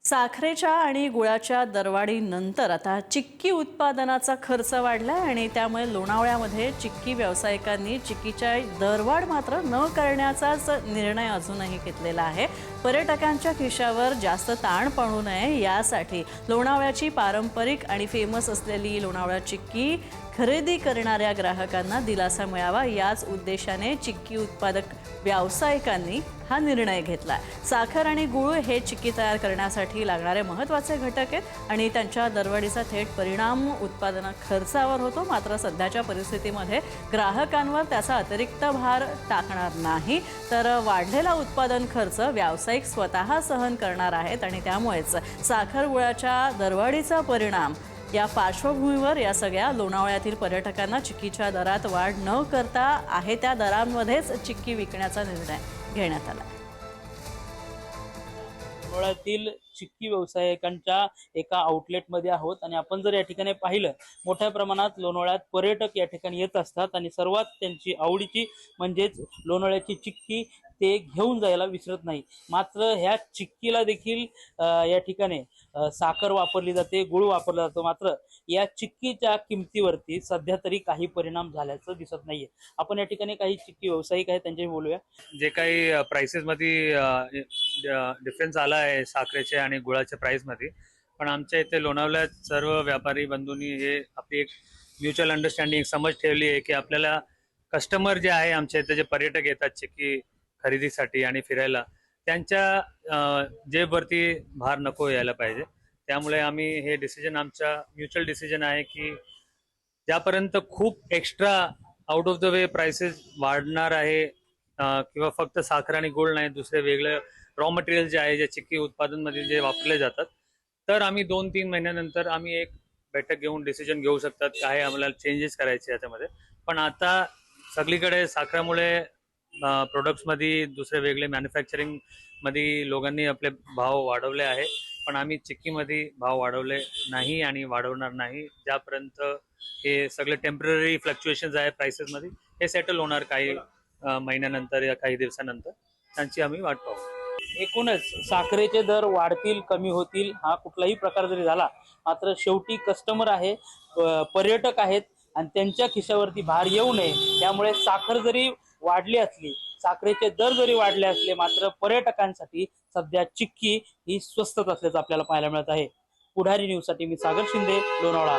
साखरेच्या आणि गुळाच्या दरवाढीनंतर आता चिक्की उत्पादनाचा खर्च वाढला आणि त्यामुळे लोणावळ्यामध्ये चिक्की व्यावसायिकांनी चिक्कीच्या दरवाढ मात्र न करण्याचाच निर्णय अजूनही घेतलेला आहे। पर्यटकांच्या खिशावर जास्त ताण पडू नये यासाठी लोणावळ्याची पारंपरिक आणि फेमस असलेली लोणावळा चिक्की खरेदी करणाऱ्या ग्राहकांना दिलासा मिळावा याच उद्देशाने चिक्की उत्पादक व्यावसायिकांनी हा निर्णय घेतला। साखर आणि गूळ हे चिक्की तयार करण्यासाठी लागणारे महत्त्वाचे घटक आहेत आणि त्यांच्या दरवाढीचा थेट परिणाम उत्पादन खर्चावर होतो। मात्र सध्याच्या परिस्थितीमध्ये ग्राहकांवर त्याचा अतिरिक्त भार टाकणार नाही, तर वाढलेला उत्पादन खर्च व्यावसायिक स्वतः सहन करणार आहेत आणि त्यामुळेच साखर गुळाच्या दरवाढीचा परिणाम या पार्श्वभूमीवर या सगळ्या लोणावळ्यातील पर्यटकांना चिक्कीच्या दरात वाढ न करता आहे त्या दरांमध्येच चिक्की विकण्याचा निर्णय घेण्यात आला। लोणावळ्यातील चिक्की व्यावसायिकांच्या एका आउटलेटमध्ये आहोत आणि आपण जर या ठिकाणी पाहिलं मोठ्या प्रमाणात लोणावळ्यात पर्यटक या ठिकाणी येत असतात आणि सर्वात त्यांची आवडीची म्हणजेच लोणावळ्याची चिक्की ते घेऊन जायला विसरत नाही। मात्र ह्या चिक्कीला देखील या ठिकाणी साखर वापरली जाते, गुळ वापरला जातो। मात्र या चिक्कीच्या किमतीवरती सध्या तरी काही परिणाम झाल्याचं दिसत नाहीये। आपण या ठिकाणी काही चिक्की व्यावसायिक आहेत त्यांच्याशी बोलूया। जे काही प्राइसेस मध्ये डिफरन्स आला आहे साखरेचे आणि गुळाच्या प्राइस मध्ये, पण आमच्या इथे लोणावळ्यात सर्व व्यापारी बंधूंनी हे आपली एक म्युच्युअल अंडरस्टँडिंग समज ठेवली आहे की आपल्याला कस्टमर जे आहे आमच्या इथे जे पर्यटक येतात चिक्की खरेदीसाठी आणि फिरायला, त्यांच्या जेबवरती भार नको यायला पाहिजे। त्यामुळे आम्ही हे डिसिजन आमचा म्युच्युअल डिसिजन आहे की ज्यापर्यंत खूप extra out of the way prices वाढणार आहे किंवा फक्त साखर आणि गुळ नाही, दुसरे वेगळे रॉ मटेरियल जे आहे जे चिक्की उत्पादन मध्ये जे वापरले जातात, तर आम्ही 2-3 महिन्यानंतर आम्ही एक बैठक घेऊन डिसिजन घेऊ शकतात काय आम्हाला चेंजेस करायचे याच्यामध्ये। पण आता सगळीकडे साखरेमुळे प्रोडक्ट्स मध्ये दुसरे वेगळे मॅन्युफॅक्चरिंग मध्ये लोकांनी आपले भाव वाढवले आहे, पण आम्ही चिक्की मध्ये भाव वाढवले नाही आणि वाढवणार नाही ज्यापर्यंत हे सगळे टेम्पररी फ्लक्च्युएशन्स आहे प्राइसेस मध्ये हे सेटल होणार काही महिन्यानंतर या काही दिवसानंतर, त्यांची आम्ही वाट पाहू। एकूणच साखरेचे दर वाढतील कमी होतील हा कुठलाही प्रकार जरी झाला, मात्र शेवटी कस्टमर आहे, पर्यटक आहेत आणि त्यांच्या खिशावरती भार येऊ नये त्यामुळे साखर जरी वाढली असली, साखरेचे दर जरी वाढले असले, मात्र पर्यटकांसाठी सध्या चिक्की ही स्वस्तच असल्याचं आपल्याला पाहायला मिळत आहे। पुढारी न्यूजसाठी मी सागर शिंदे, लोणावळा।